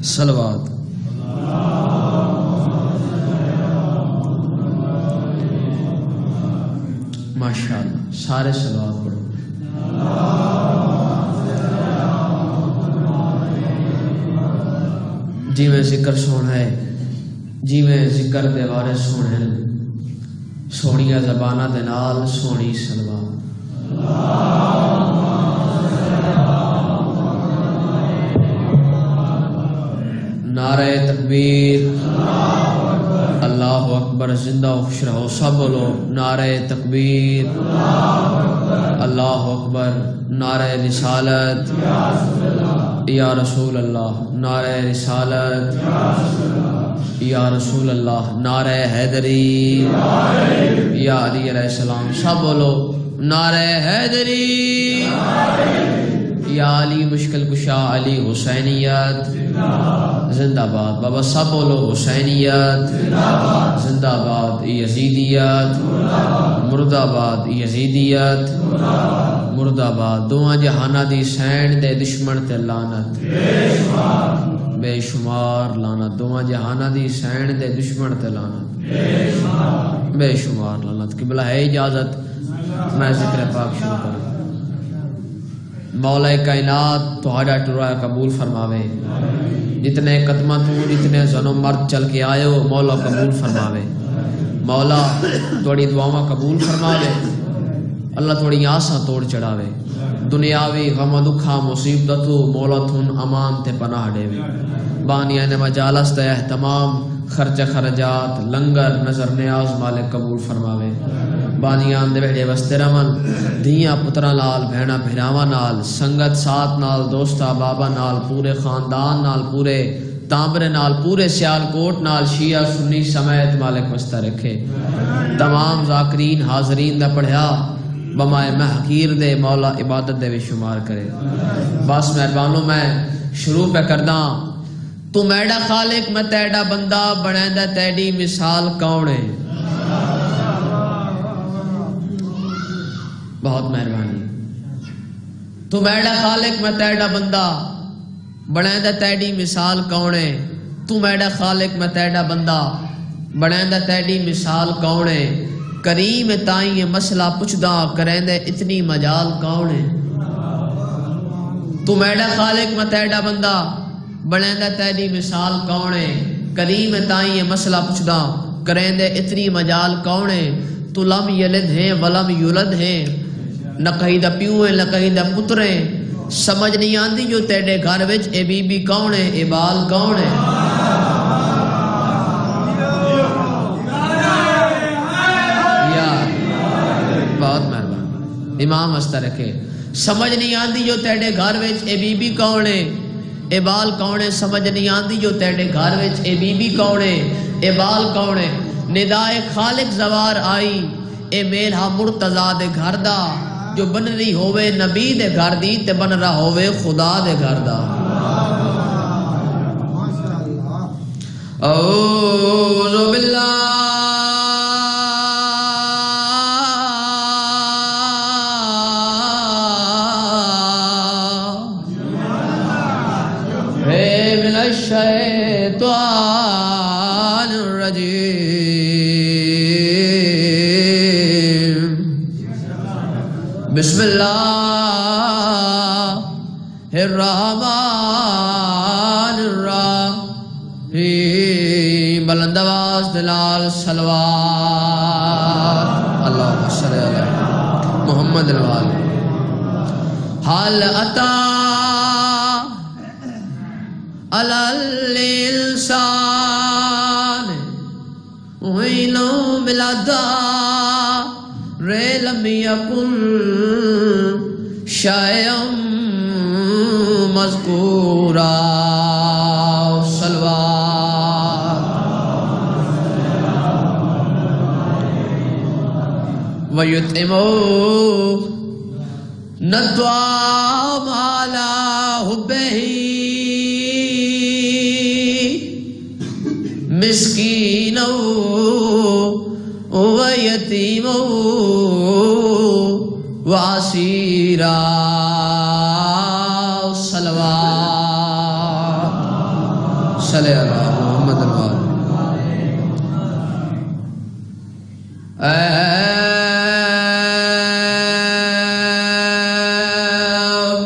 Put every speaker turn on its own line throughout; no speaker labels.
صلوات ماشاءاللہ سارے صلوات پڑھو جی میں ذکر سونا ہے جی میں ذکر دے وارث سونے سونیا زبانہ دے نال سونی صلوات نعرہ تکبیر اللہ اکبر زندہ و خوش رہو سب بولو نعرہ تکبیر اللہ اکبر نعرہ رسالت یا رسول اللہ نعرہ رسالت یا رسول اللہ نعرہ حیدری یا علی علیہ السلام سب بولو نعرہ حیدری یا علی مشکل کشا علی حسینیت زندہ باد بابا سب بولو حسینیت زندہ باد یزیدیت مرد آباد یزیدیت مرد آباد دعا جہانہ دی سین دے دشمن تے لعنت بے شمار لعنت دعا جہانہ دی سین دے دشمن تے لعنت بے شمار لعنت قبلہ ہے اجازت میں ذکر پاک شروع کروں مولا کائنات تہاڈا ٹرا قبول فرماوے جتنے قدمہ تو جتنے زن و مرد چل کے آئے ہو مولا قبول فرماوے مولا توڑی دعاواں قبول فرماوے اللہ توڑی آساں توڑ چڑھاوے دنیاوی غم و دکھا مصیبتو مولا تھن امان تے پناہ دے بانیان مجالس تے اہتمام خرچ خرجات لنگر نظر نیاز مالک قبول فرماوے بانیان دے بہڑے وستے رمن دھیاں پترہ نال بہنا بھراواں نال سنگت ساتھ نال دوستا بابا نال پورے خاندان نال پورے تامبرے نال پورے سیالکوٹ نال شیعہ سنی سمیت مالک وسطہ رکھے تمام ذاکرین حاضرین دا پڑھیا بمائے محقیر دے مولا عبادت دے بھی شمار کرے بس مہربانوں میں شروع پہ کرداں تو میڈا خالق میں تیڈا بندہ بنیندہ تیڈی مثال کون ہے بہت مہربانی تو میڈا خالق میں تیڈا بندہ بنیندہ تیڈی مثال کون ہے تو میڈا خالق میں تیڈا بندہ بنیندہ تیڈی مثال کون ہے کریم تائیں یہ مسئلہ پچھدا کریندے اتنی مجال کون ہے تو میڈا خالق میں تیڈا بندہ بنیندہ تیڈی مثال کون ہے کریم تائیں یہ مسئلہ پچھدا کریندے اتنی مجال کون ہے تو لم یلد ہیں ولم یولد ہیں نہ کہیں دا پیو ہیں نہ کہیں دا پتریں سمجھ نہیں آندی جو تیڑے گھر وچ اے بی بی کون ہے اے بال کون ہے بہت مہربان امام ہستا رکھے سمجھ نہیں آندی جو تیڑے گھر وچ اے بی بی کون ہے اے بال کون ہے سمجھ نہیں آندی جو تیڑے گھر وچ اے بی بی کون ہے اے بال کون ہے ندائے خالق زوار آئی اے میلہ مرتضی دے گھر دا جو بن رہی ہوئے نبی دے گھر دی تے بن رہا ہوئے خدا دے گھر دا اعوذ باللہ من الشیطان الرجیم بسم اللہ الرحمن الرحیم بلند آواز دلال صلوات اللہم صلی اللہ محمد الوال حال اتا علی الانسان ویلو بلادا لم یکن شیئا مذکورا صلوات ویطعمون الطعام علی حبہ مسکینا ویتیما واسیرا صلوات صلی علی محمد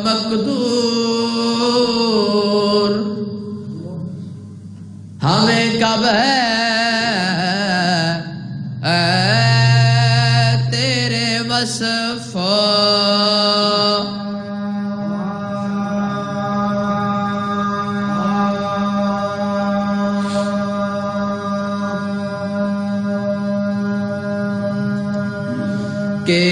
مقدور ہمیں کب ہے تیرے وصف کہ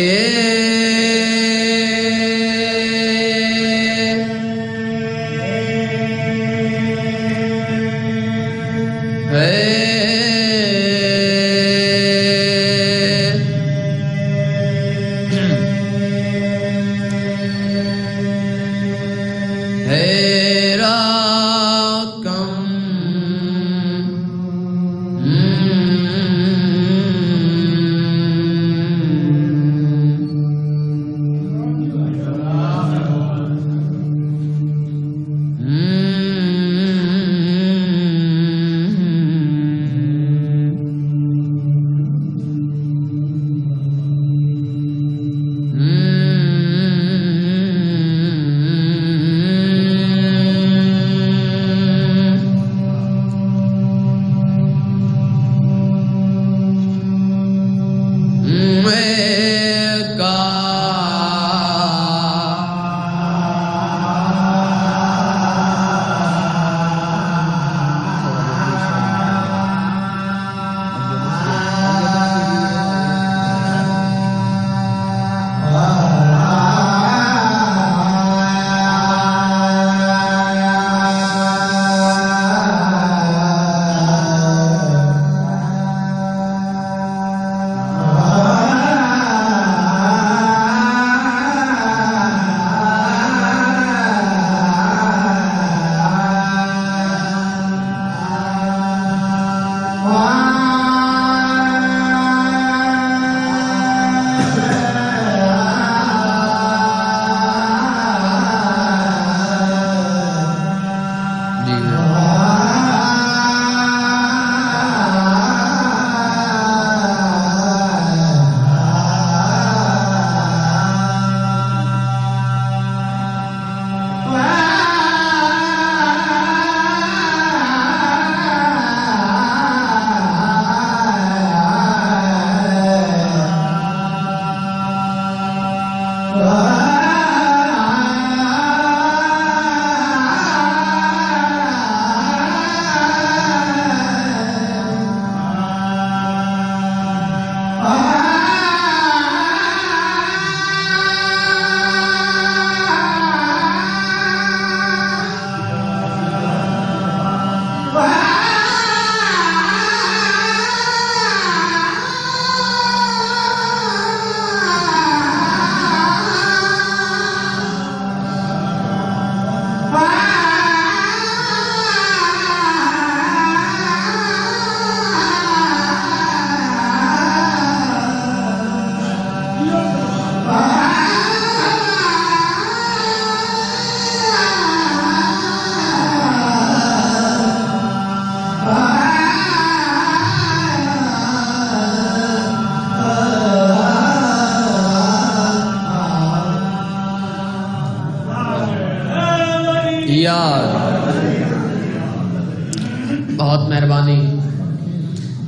بہت مہربانی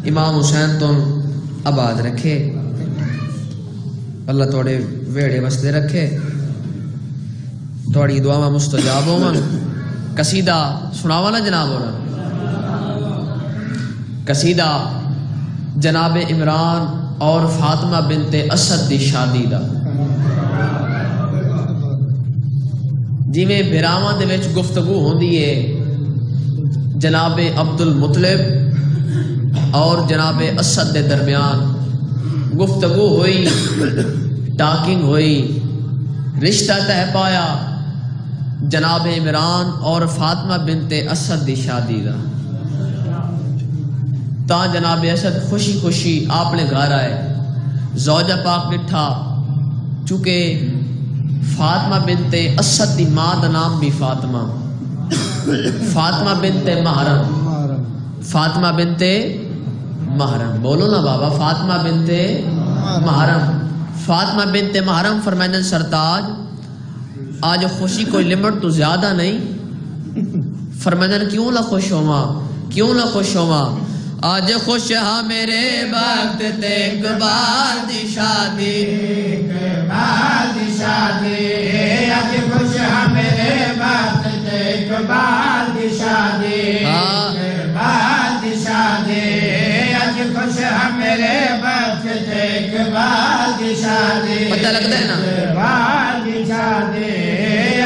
امام حسین تو آباد رکھے، اللہ توڑے ویڑے وستے رکھے، توڑی دعا مستجاب ہوں۔ قصیدہ سناوا نا جناب، ہونا قصیدہ جناب عمران اور فاطمہ بنت اسد دی شادی دا، جی میں بھراواں دے وچ گفتگو ہوندی ہے جناب عبد المطلب اور جناب اسد دے درمیان گفتگو ہوئی، ٹاکنگ ہوئی، رشتہ طے پایا جناب عمران اور فاطمہ بنت اسد دی شادی دا۔ تا جناب اسد خوشی خوشی اپنے گھر آئے، زوجہ پاک ڈٹھا، چونکہ فاطمہ بنت اسد دی ماں دا نام بھی فاطمہ، فاطمہ بنت محرم، فاطمہ بنت محرم، بولو نا بابا، فاطمہ بنت محرم، فاطمہ بنت محرم فرمائیں سرتاج آج خوشی کوئی لمٹ تو زیادہ نہیں، فرمائیں کیوں نہ خوش ہوا، کیوں نہ خوش ہوا، آج خوش ہاں میرے وقت تے اقبال دی شادی، اقبال دی شادی، آج خوش ہاں میرے وقت تے اقبال دی شادی، اقبال دی شادی، آج خوش ہاں میرے وقت تے اقبال دی شادی، پتہ لگتا ہے نا، اقبال دی شادی،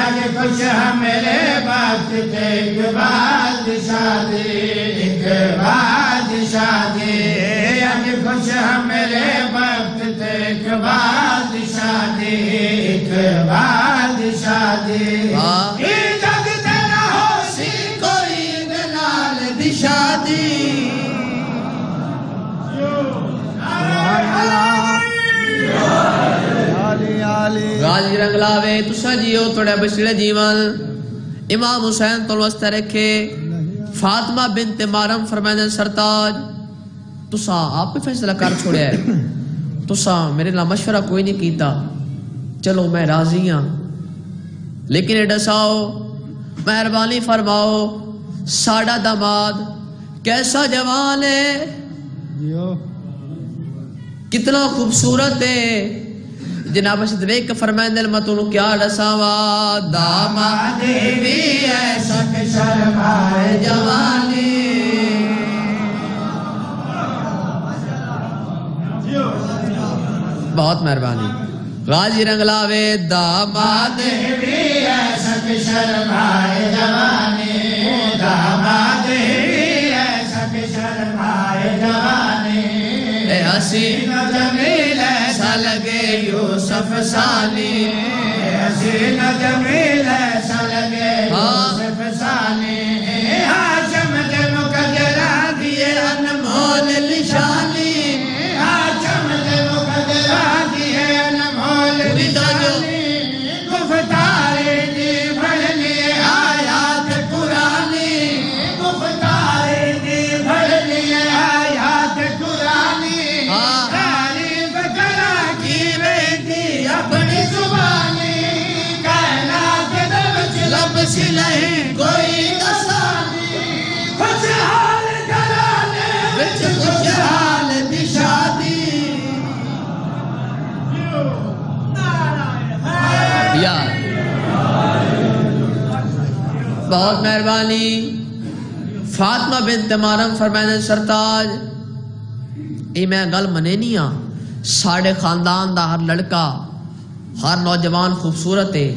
آج خوش ہاں میرے وقت تے اقبال دی شادی، اقبال دی شادی، آج خوش ہاں میرے وقت تے اقبال دی شادی، اقبال دی شادی، جگ تے نہ ہو سی کوئی نال دی شادی، غازی رنگ لاوے تسا جیو توڑے بچڑے جیوان، امام حسین تو واسطے رکھے، فاطمہ بنت محرم فرمائیں سرتاج تسا آپ پہ فیصلہ کر چھوڑے ہے، تسا میرے نال مشورہ کوئی نہیں کیتا، چلو میں راضی ہاں، لیکن اے دساؤ مہربانی فرماؤ ساڑا داماد کیسا جوان ہے، کتنا خوبصورت ہے، جناب صدیق فرمائیں دل متونو کیا رساوا، داماد بھی ایسا کہ شرمائے جوانی، بہت مہربانی، غازی رنگ لاوے داماد بھی ایسا کہ شرمائے جوانی، داماد بھی ایسا کہ شرمائے جوانی، اے حسین و جمیل ایسا لگے یوسف ثانی، اے حسین و جمیل ایسا لگے یوسف ثانی، ہاشم کے مقدرہ دیے انمول نشانی، ہاشم کے مقدرہ دیے انمول نشانی، گفتار دی بڑھنی آیات قرآنی، گفتار دی بڑھنی آیات قرآنی، تعریف کرا کی بیٹی اپنی زبانی، کائنات دل چلب سی نہیں کوئی آسانی، خوشحال گھرانے وچ خوشحال دی شادی، یار بہت مہربانی، فاطمہ بنت محرم فرمائیں سرتاج اے میں گل منے نہیں ہاں، ساڑھے خاندان دا ہر لڑکا ہر نوجوان خوبصورت ہے،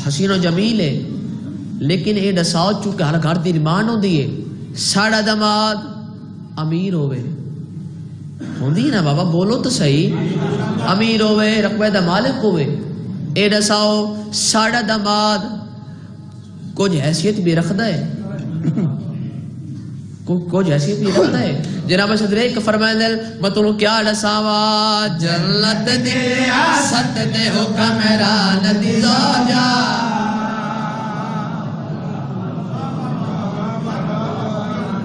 حسین و جمیل ہے، لیکن اے دساؤ چونکہ ہر گھر دی ریمان ہوں دیئے ساڑھا داماد امیر ہوئے، ہوں دی نا بابا بولو تو صحیح، امیر ہوئے، رقبہ دا مالک ہوئے، اے دساؤ ساڑھا داماد کچھ حیثیت بھی رکھتا ہے، کچھ حیثیت بھی رکھتا ہے، جناب صدیق فرمائیں دل مطلو کیا دساوا، جنت دی ریاست دے حکمران دی زوجہ،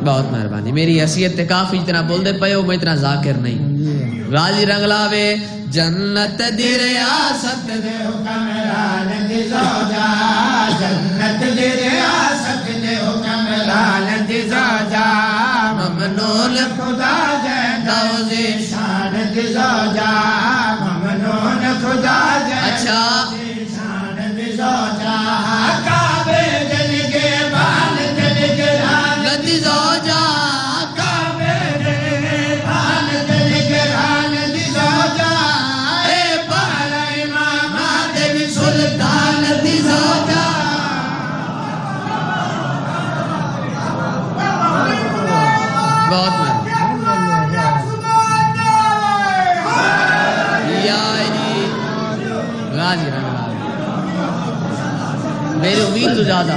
بہت مہربانی، میری حیثیت تے کافی اتنا بول دے پئے ہو، میں اتنا ذاکر نہیں، غازی رنگ لاوے جنت دی ریاست دے حکمران دی زوجہ، جنت دی ریاست دے حکمران دی زوجہ، ممنون خدا جے دوزی شان دی زوجہ، ممنون خدا جے دوزی شان دی زوجہ، کعبے دل کے بال دل کے ران دی زوجہ، کعبے دل کے بال دل کے ران دی زوجہ، اے پارا امام دل سلطان دی زوجہ، بہت مہربانی، میری امید تو زیادہ،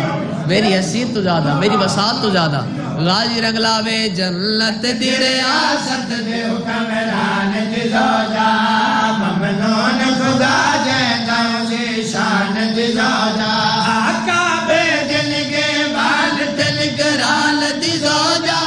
میری حیثیت تو زیادہ، میری وسعت تو زیادہ، غازی رنگ لاوے جنت دی ریاست دے حکمران دی زوجہ، ممنون خدا جے دوزی شان دی زوجہ، کعبے دل کے بال دل کرال دی زوجہ،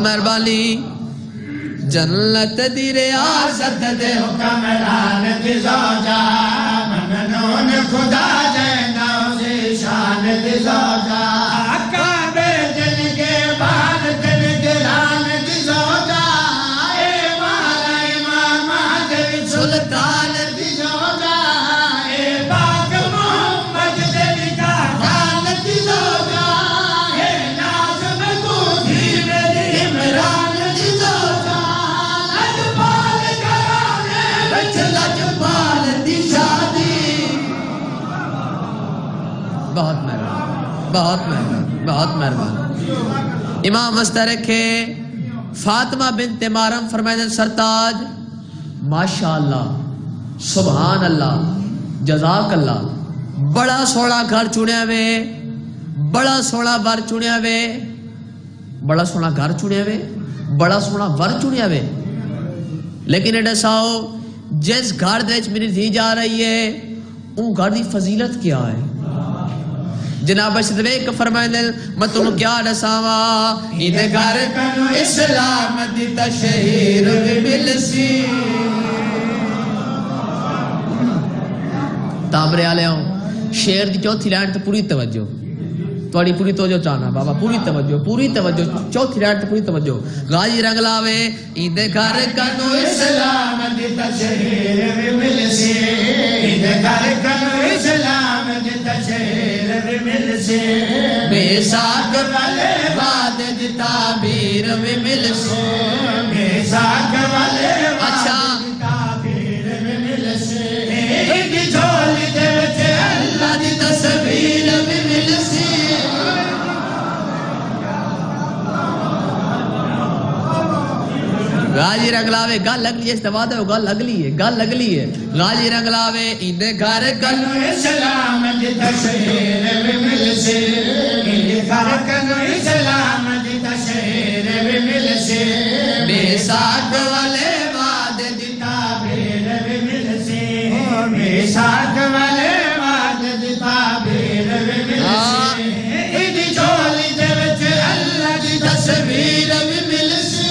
مہربانی جنت دی ریاست دے
حکمران دی زوجہ ممنون خدا جینا اسی شان دی زوجہ کعبے دل کے بعد دل گران دی زوجہ اے مالا امام آدم سلطان دی زوجہ اے پاک محمد دل کا خان دی زوجہ اے نازم کو بھی میری عمران دی زوجہ لجپال گرانے بچ لجپال دی شادی
بہت مہربان بہت مہربان بہت مہربان امام مسترکھے فاطمہ بنت مارم فرمائے سرتاج ماشاءاللہ سبحان اللہ جزاک اللہ بڑا سوڑا گھر چنیا وے بڑا سوڑا ور چنیا وے بڑا سوڑا گھر چنیا وے بڑا سوڑا ور چنیا وے لیکن ایڈا ساؤ جس گھر دیچ میری دھی جا رہی ہے ان گھر دی فضیلت کیا ہے جناب صدیق فرمائے دل میں تم کیا رساوا ایدے گھر کنو اسلام دی تشہیر بھی ملسی تابرے آلے ہوں شیر دی چوتھی لائن تو پوری توجہ توڑی پوری توجہ چاہنا بابا پوری توجہ چوتھی لائن تو پوری توجہ غازی رنگ لاوے ایدے گھر کنو
اسلام دی تشہیر بھی ملسی ایدے گھر کنو اسلام دی تشہیر بھی ملسی
بے ساک والے بعد دی تعبیر بھی ملسی
بے ساک والے
اچھا
تعبیر بھی ملسی ایک جھولی دے وچے اللہ دی تصویر بھی ملسی
غازی رنگ لاوے گل اگلی ہے استفادہ ہو گل اگلی ہے غازی رنگ لاوے ایندے گھر کنو
اسلام دی تشہیر بھی ملسی ایندے گھر کنو اسلام دی تشہیر بھی ملسی
بے ساک والے
بعد دی تعبیر بھی ملسی بے ساک والے بعد دی تعبیر بھی ملسی ایدی جھولی دے وچ اللہ دی تصویر بھی ملسی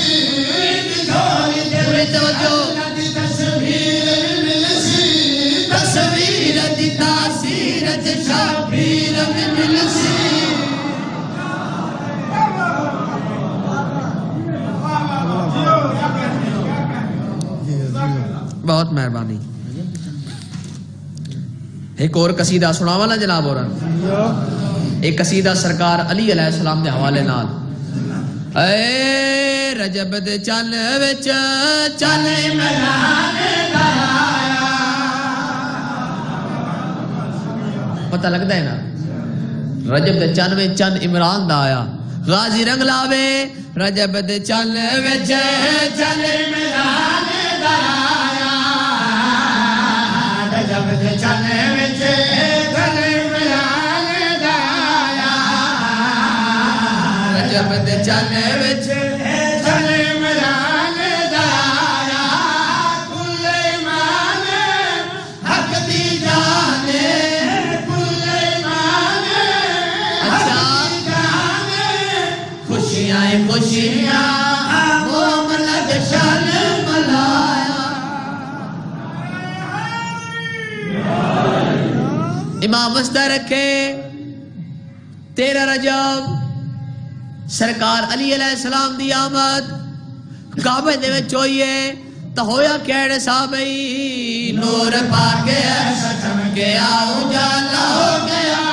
توجہ
دی تصویر بھی ملسی
تصویر دی تاثیر شبیر بھی ملسی بہت مہربانی ایک اور قصیدہ سناوا نا جناب اور ایک قصیدہ سرکار علی علیہ السلام دے حوالے نال اے رجب دے چن وچ چن
عمران دا آیا
پتہ لگتا ہے نا رجب دے چن وچ چن عمران دا آیا غازی رنگ لاوے رجب دے چن وچ
چن عمران دا آیا رجب دے چن وچ چن عمران دا آیا
رجب دے چن وچ
چن عمران دا آیا کل ایمان حق دی جانے کل ایمان
اچھا
خوشیاں خوشیاں مومن جشن ملایا
امام مسترکھے 13 رجب سرکار علی علیہ السلام دی آمد کعبے دے وچ ہوئیے تا ہویا کیڑے صحابی نور پاکے ایسا چمکیا اجالا ہو گیا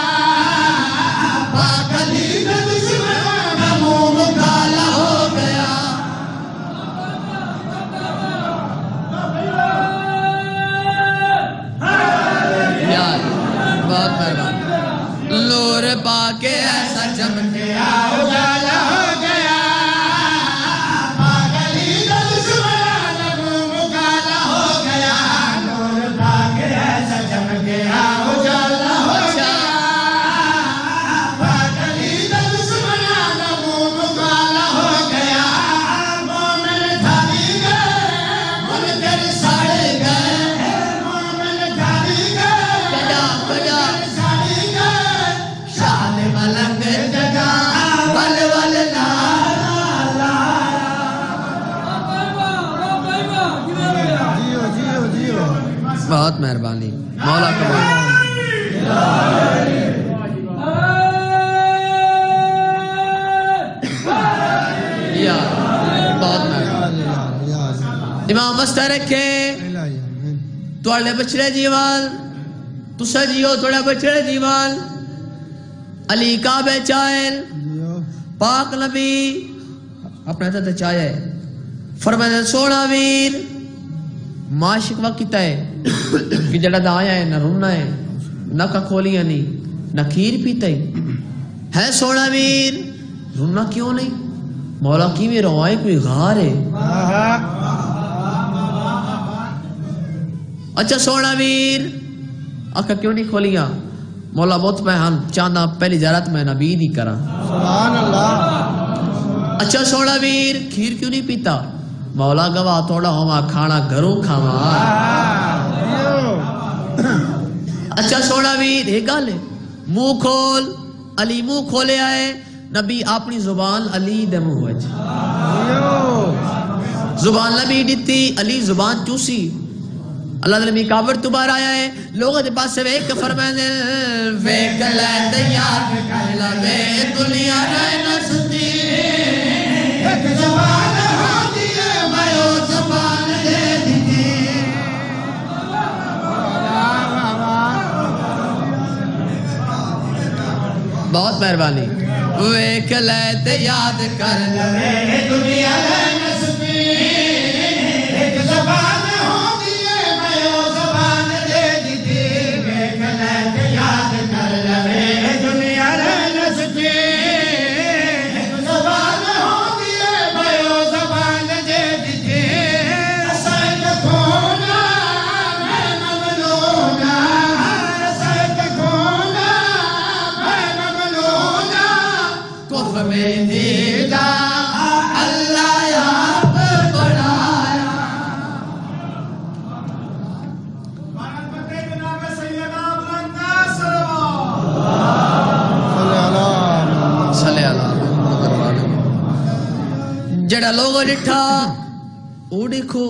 پاک علی کا دشمن کا منہ کالا ہو گیا یار بہت مہربان نور پاکے ایسا چمکیا
اجالا ہو گیا پاک علی کا دشمن کا منہ کالا ہو گیا نور پاک ایسا چمکیا اجالا ہو گیا پاک علی کا دشمن کا منہ کالا ہو گیا مومن تھالی گئے منکر ساڑے گئے مومن تھالی گئے
بجا بجا
ساڑی گئے شان ملنگ جگہ ول ول لالا لالا
بہت مہربانی مولا قبول یا بہت مہربانی امام واسطے رکھے توڑے بچڑے جیوان تسا جیو توڑے بچڑے جیوان علی کعبے چائل پاک نبی اپنے تے چاہے فرمائے سونا ویر معاشق وقت ہے کہ جڑا دا آیا ہے نہ رونا ہے نہ کھولیاں نہیں نہ کھیر پیتا ہے سونا ویر رونا کیوں نہیں مولا کی میں روائے کوئی غار ہے اچھا سونا ویر آکھا کیوں نہیں کھولیاں مولا موت میں ہم چاندہ پہلی زیارت میں نبی نہیں کرا
سبحان اللہ
اچھا سونا ویر کھیر کیوں نہیں پیتا مولا گواہ توڑا ہوا کھانا گھروں کھاوا اچھا سونا ویر ایک گل ہے منہ کھول علی منہ کھولے آئے نبی اپنی زبان علی دے منہ وچ زبان نبی دیتی علی زبان چوسی اللہ تعالی میں کافر تو بار آیا ہے لوگوں دے پاس سے ایک فرمائے ویک لے تیار کر لے دنیا رہے نہ ستی ایک زبان ہوتی ہے میں زبان دے دی بہت مہربانی ویک لے تے یاد کر لے دنیا رہے نہ ستی ایک زبان جڑا لوگوں لٹھا او دیکھو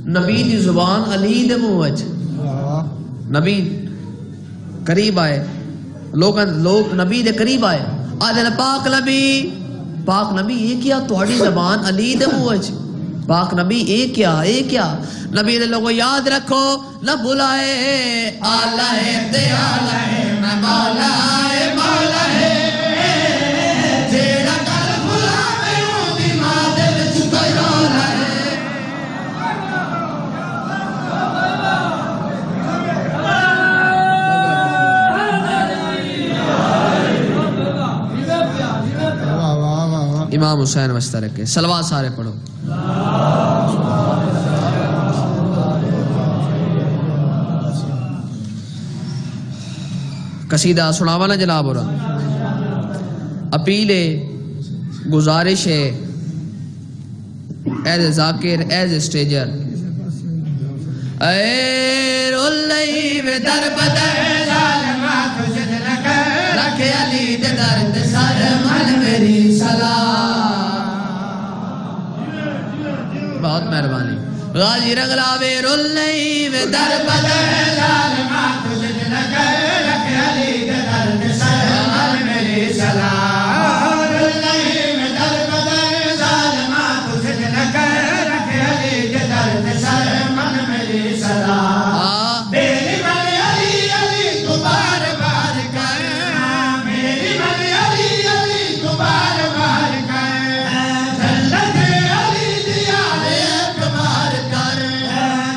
نبی دی زبان علی دے منہ وچ نبی قریب آئے لوگ نبی دے قریب آئے آدھے پاک نبی یہ کیا تہاڈی زبان علی دے منہ وچ پاک نبی اے کیا نبی دے لوگوں یاد رکھو نہ بھلائے آلہ ہے تے آلہ ہے میں مولا ہے مولا ہے امام حسین واسطے رکھے صلوات سارے پڑھو قصیدہ سناوا نا جناب اور اپیل گزارش ہے ایز ذاکر ایز اسٹیجر اے رولی میں در بدر ظالمات تجھے لگر رکھے علی دے درد سر من میری سلام بہت مہربانی غازی رنگلاوے رولی میں در بدر ظالمات تجھے لگر رکھے علی دے درد سر من میری سلام رولی میں در بدر ظالمات تجھے لگر رکھے علی دے درد سر من میری سلام میری من علی علی تو بار بار کر میری من علی علی تو بار بار کر جلت علی دیار اعتبار کر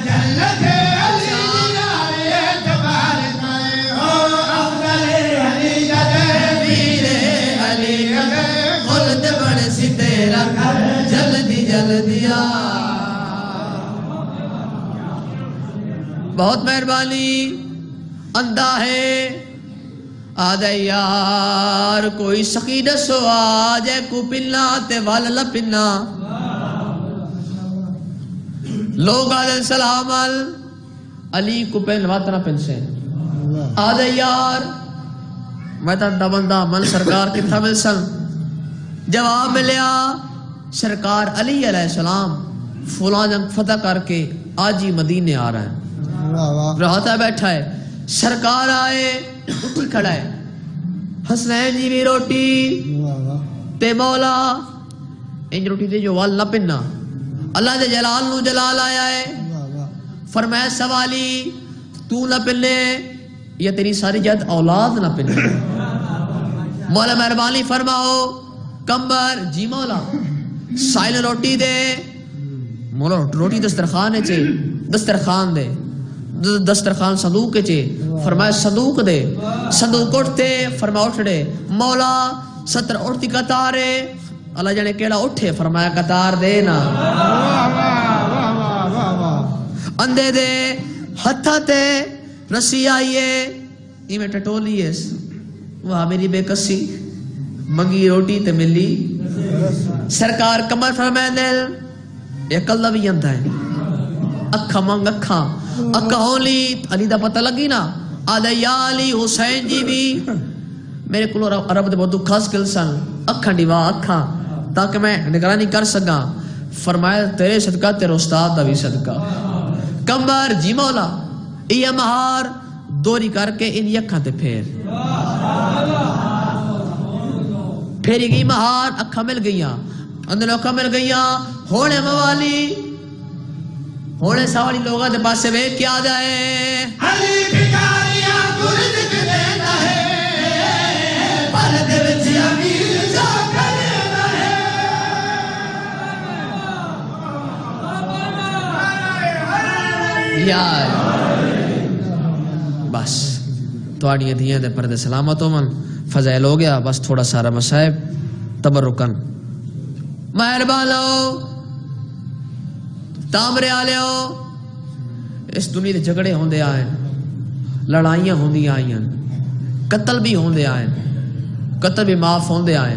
جلت علی دیار اعتبار کر او افضل علی جد ویر علی اگر خلد بڑھ سی تیرا کر جلدی جلدیا بہت مہربانی اندھا ہے آدھے یار کوئی سخی دسو آجے کو پلنا تے والا پلنا لوگ آدھے سلام علی کو پہن واتنا پہن سے آدھے یار میں تا بندہ من سرکار کتھا مل سن جواب ملیا سرکار علی علیہ السلام فلاں جنگ فتح کر کے آج ہی مدینے آ رہے ہیں رہتا بیٹھا ہے سرکار آئے اٹھی کھڑا ہے حسنین جی بھی روٹی تے مولا ان روٹی دے جو وال نہ پننا اللہ دے جلال نو جلال آیا ہے فرمایا سوالی تو نہ پنے یا تیری ساری جد اولاد نہ پنے مولا مہربانی فرماؤ کمبر جی مولا سائل روٹی دے مولا روٹی دسترخوان ہے چے دسترخوان دے دسترخوان صندوق کے چے فرمایا صندوق دے صندوق اٹھتے فرمایا اٹھ دے مولا 70 اٹھتی قطارے اللہ جانے کیڑا اٹھے فرمایا قطار دے نا اندے دے ہتھا تے رسی آئیے یہ میں ٹٹولی ہے وہاں میری بے کسی منگی روٹی تے ملی سرکار کمر فرمائے دل یہ کلہ بھی جانتا ہے اکھا منگ اکھا اکھا ہولی علی دا پتہ لگی نا آدھے یا علی حسین جی بھی میرے کلو عرب دے بہت دکھاس کل سن اکھا ڈیوا اکھا تاکہ میں نگرانی کر سکا فرمایا تیرے صدقہ تیرے استاد دا بھی صدقہ کمبر جی مولا یہ مہار دوری کر کے ان اکھا تے پھیری گئی مہار اکھا مل گئیاں اندر اکھا مل گئیاں ہونے موالی ہونے سوالی لوگاں دے پاسے بے کیا جائے
علی بھکاریاں گرد دینا ہے پر دے وچ امیر جا کرنا ہے
یار بس توڑیاں دیاں دے پردے سلامت ہو من فضائل ہو گیا بس تھوڑا سارا مسائب تبرکن مہربان لو تامرے آلے ہو اس دنیا دے جھگڑے ہوندے آئیں لڑائیاں ہوندی آئیں قتل بھی ہوندے آئیں قتل بھی معاف ہوندے آئیں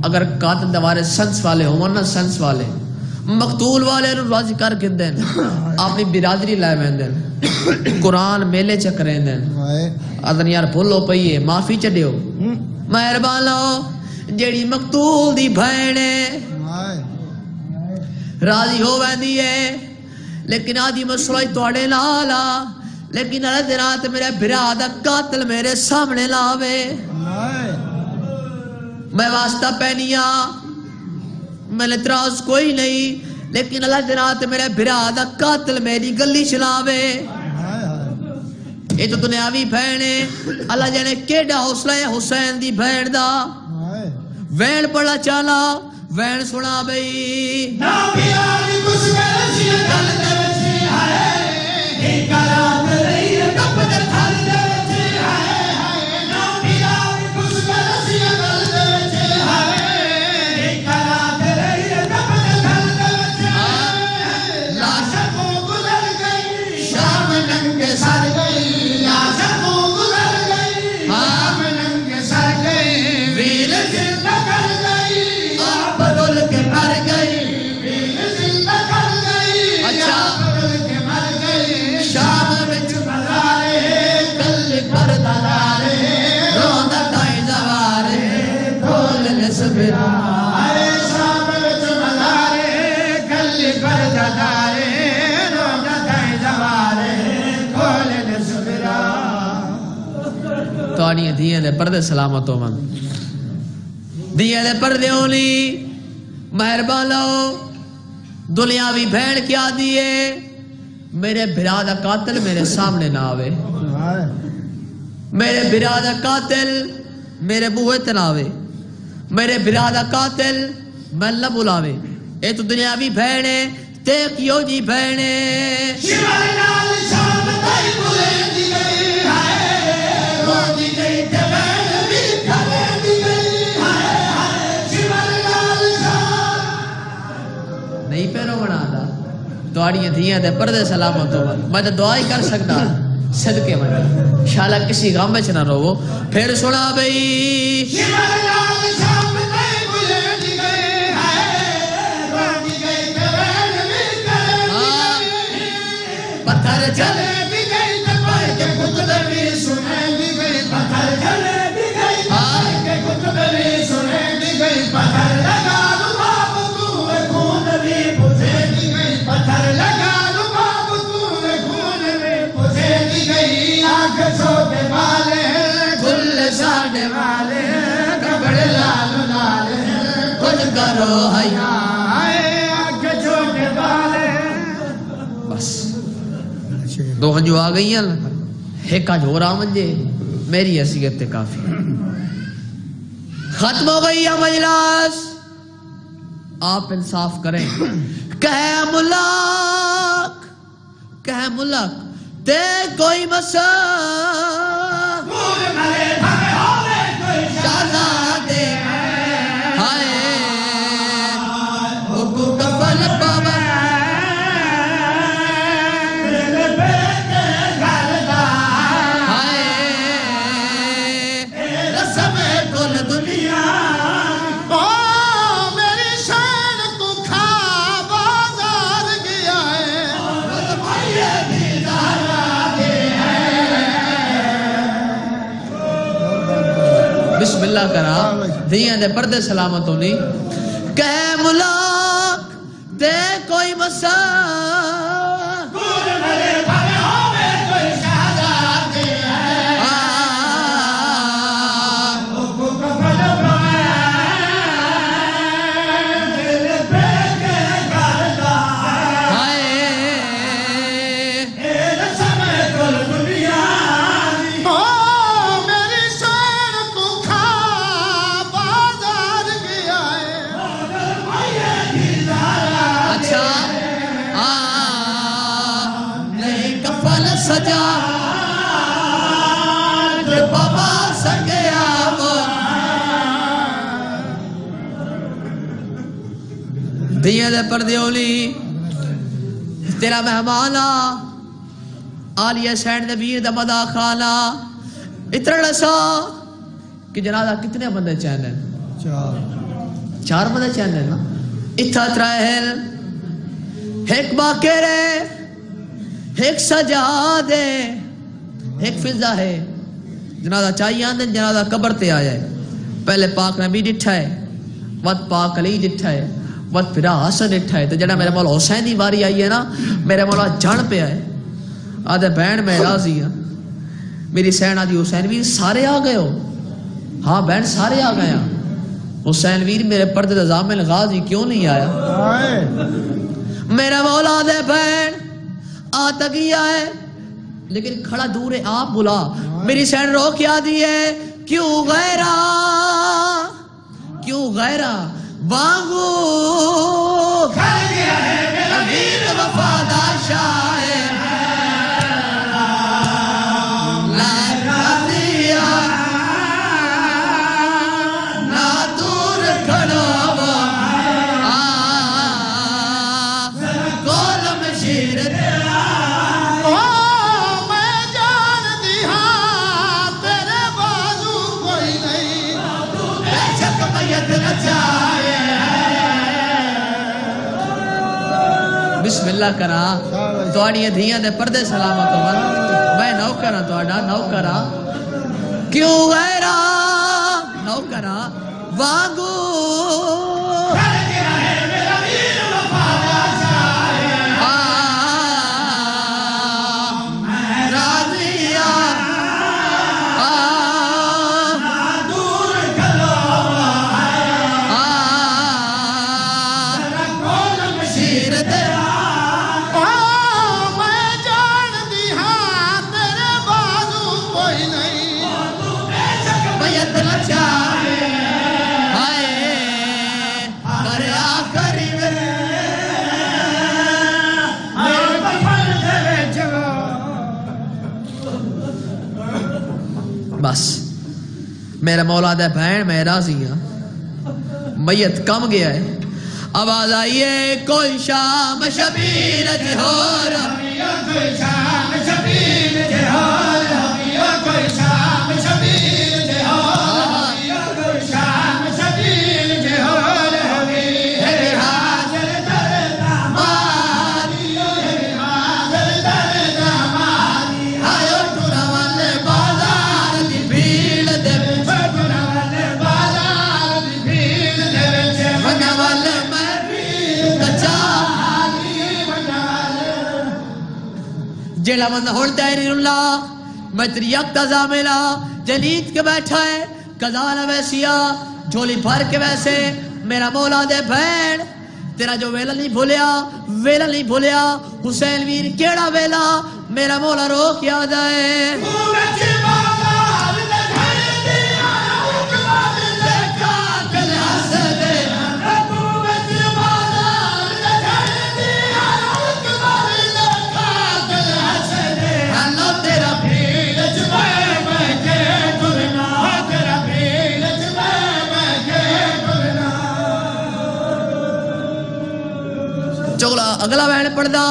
اگر قاتل دوارے سنس والے ہوں نا سنس والے مقتول والے نو راضی کر کے دیں اپنی برادری لائے میں دیں قرآن میلے چکریں دیں ادن یار بھولو پئیے معافی چڈیو مہربان لو جیڑی مقتول دی بھینے راضی ہو ویندی ہے لیکن آدھی مسئلہ توڑے لالا لیکن اللہ دے رات میرے برادہ قاتل میرے سامنے لاوے میں واسطہ پہنیا میں نے اعتراض کوئی نہیں لیکن اللہ دے رات میرے برادہ قاتل میری گلی چلاوے یہ تو دنیاوی بھینے اللہ جانے کیڑا حوصلہ ہے حسین دی بھین دا وین پڑا چالا وین سنا بھئی
نامی آلی کچھ کرسی گل دے وچی آئے ایک رات رہی کپ دے تھل دے وچی آئے نامی آلی کچھ کرسی گل دے وچی آئے ایک رات رہی کپ دے تھل دے وچی آئے لاشتوں گزر گئی شام ننگے سر گئی لاشتوں گزر گئی شام ننگے سر گئی ویر زندہ کر گئی بدل کے مر گئی زندہ کر گئی اچھا بدل کے مر گئی شام وچ بازارے کل پر دلارے روندا تائیں زوارے ڈھول نسبرا اے شام وچ بازارے کل پر دلارے روندا تائیں زوارے ڈھول نسبرا
توڑیاں دیاں دے پردے سلامت ہو من دیاں دے پردے ہونی مہربان لو دنیاوی بھین کیا دیئے میرے برادہ قاتل میرے سامنے نہ آوے میرے برادہ قاتل میرے بوئے تناوے میرے برادہ قاتل میں نہ بلاوے اے تو دنیاوی بھینے تے کیوں جی بھینے
شیوال نال شام تائی بولے دی گئی ہے رو دی گئی تے بھین بھی کھلے دی گئی ہے شیوال نال
نہیں پیرو بنا دا دوڑیاں دھیاں دے پردے سلامت ہو میں تو دعا ہی کر سکتا صدقے میں شالا کسی غم میں نہ رو پھر سنا بھئی
شیوال نال شام تائی بولے دی گئی ہے رو دی گئی تے بھین بھی کھلے دی گئی
پتھر چلے
بھی گئی تے پائے کے خطبے بھی سنے بھی گئی پتھر چلے بھی گئی پائے کے خطبے بھی سنے بھی گئی پتھر لگا لباب کوئے خون بھی بجھے بھی گئی پتھر لگا لباب کوئے خون بھی چھوٹے والے گل ساڑے والے کپڑے لال لال کچھ کرو حیا آنکھ چھوٹے والے
بس دو ہنجو آ گئی ہیں ایک آج ہو رہا منجے میری حیثیت تے کافی ختم ہو گئی ہے مجلس آپ انصاف کریں کہ ملک تے کوئی مسا شہزادے ہائے حقوق کفل بابا ہائے رسم کل دنیا بسم اللہ کرا دھیاں دے پردے سلامت ہونی کہ ملاک تے کوئی مسا سجا بابا سگیا دیا دے پردے اولی تیرا مہمانا آلیہ سینڈ دے ویر دا مدا خانا اتنا لسا کہ جنازہ کتنے بندے چاہنے ہیں 4 بندے چاہنے ہیں نا اتھا ترائل ایک باکرے ایک سجادے ایک فضا ہے جنازہ چاہیے آندھیں جنازہ قبر تے آیا ہے پہلے پاک نبی ڈٹھا ہے وقت پاک علی ڈٹھا ہے وقت پھرا حسن ڈٹھا ہے تو جڑا میرے مولا حسین دی واری آئی ہے نا میرے مولا جھڑ پہ آئے آدھے بہن میں راضی ہاں میری سین آدھی حسین ویر سارے آ گئے ہو ہاں بہن سارے آ گئے ہیں حسین ویر میرے پردے زامن غازی کیوں نہیں آیا میرا مولا دے بہن آتا گیا ہے لیکن کھڑا دور ہے آپ بلا میری سین رو کیا دیئے کیوں غیرہ وانگو
کھڑ گیا ہے میرا ویر وفادار شاہ
بسم اللہ کرا توڑی دھیاں دے پردے سلامت ہو میں نوکرہ توڑا نوکرہ کیوں غیرہ نوکرہ وانگو بس میرا مولا دے بہن میں راضی ہاں میت کم گیا ہے آواز آئیے کوئی شام شبیر جہور
کوئی شام شبیر جہور کوئی شام شبیر جہور کوئی شام شبیر جہور حاضر در دامادی حاضر در دامادی آیو ٹورا والے بازار دی بھیڑ دے ٹورا والے بازار دی بھیڑ دے وگا والے
جیڑا بندہ ہوڑ دائری اللہ میں تیری یک تزا ملا جلید کے بیٹھا ہے کزانا ویسیا جھولی بھر کے ویسے میرا مولا دے بھین تیرا جو ویلا نہیں بھولیا حسین ویر کیڑا ویلا میرا مولا روک یاد آئے اگلا وین پڑھدا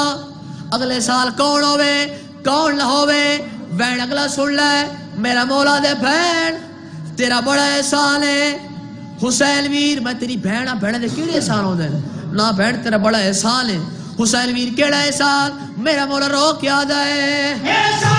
اگلے سال کون ہوئے کون نہ ہوئے وین اگلا سن لے میرا مولا دے بہن تیرا بڑا احسان ہے حسین ویر میں تیری بہن دے کیڑے احسان ہو دے نہ بہن تیرا بڑا احسان ہے حسین ویر کیڑا احسان میرا مولا روک یاد آئے